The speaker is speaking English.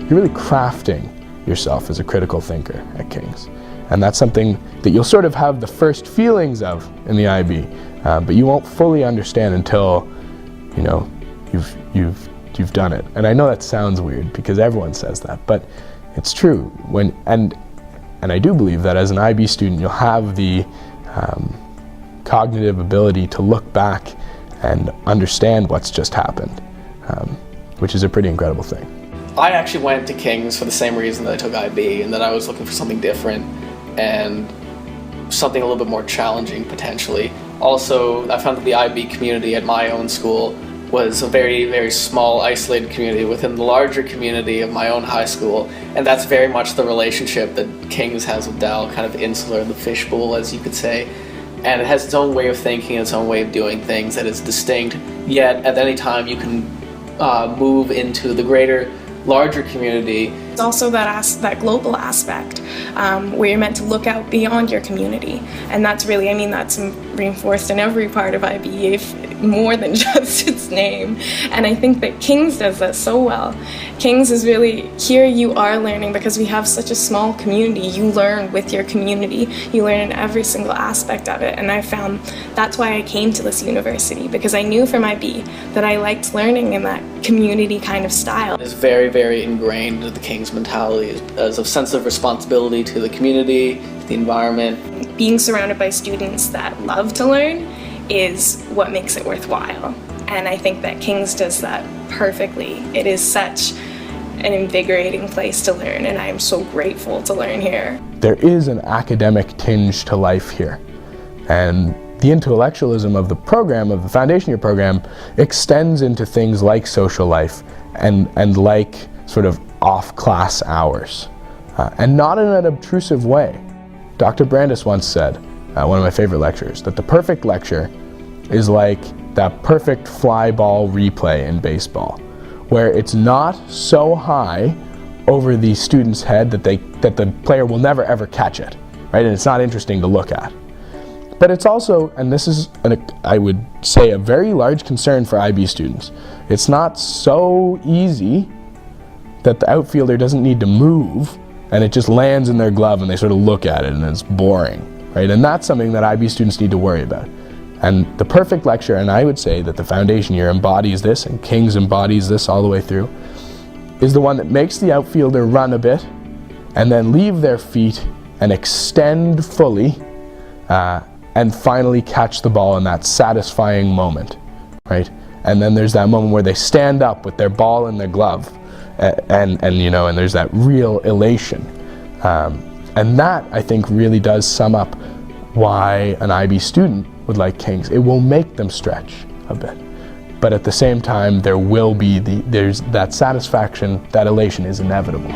you're really crafting yourself as a critical thinker at King's. And that's something that you'll sort of have the first feelings of in the IB, but you won't fully understand until, you know, you've done it. And I know that sounds weird because everyone says that, but it's true. And I do believe that as an IB student, you'll have the cognitive ability to look back and understand what's just happened, which is a pretty incredible thing. I actually went to King's for the same reason that I took IB, and that I was looking for something different and something a little bit more challenging potentially. Also, I found that the IB community at my own school was a very, very small, isolated community within the larger community of my own high school, and that's very much the relationship that King's has with Dal, kind of insular, the fishbowl, as you could say. And it has its own way of thinking, its own way of doing things that is distinct, yet at any time you can move into the greater, larger community. It's also that global aspect where you're meant to look out beyond your community, and that's really, I mean, that's reinforced in every part of IB, more than just its name. And I think that King's does that so well. King's is really, here you are learning because we have such a small community. You learn with your community. You learn in every single aspect of it. And I found that's why I came to this university, because I knew from IB that I liked learning in that community kind of style. It's very, very ingrained in the King's mentality as a sense of responsibility to the community, to the environment. Being surrounded by students that love to learn is what makes it worthwhile. And I think that King's does that perfectly. It is such an invigorating place to learn, and I am so grateful to learn here. There is an academic tinge to life here, and the intellectualism of the program, of the foundation year program, extends into things like social life and like sort of off-class hours, and not in an obtrusive way. Dr. Brandis once said, one of my favorite lectures, that the perfect lecture is like that perfect fly ball replay in baseball, where it's not so high over the student's head that the player will never ever catch it, right? And it's not interesting to look at. But it's also, and this is, I would say, a very large concern for IB students, it's not so easy that the outfielder doesn't need to move and it just lands in their glove and they sort of look at it and it's boring, right? And that's something that IB students need to worry about. And the perfect lecture, and I would say that the foundation year embodies this, and King's embodies this all the way through, is the one that makes the outfielder run a bit and then leave their feet and extend fully and finally catch the ball in that satisfying moment, right? And then there's that moment where they stand up with their ball in their glove, and you know, and there's that real elation. And that, I think, really does sum up why an IB student would like King's. It will make them stretch a bit, but at the same time, there will be there's that satisfaction, that elation is inevitable.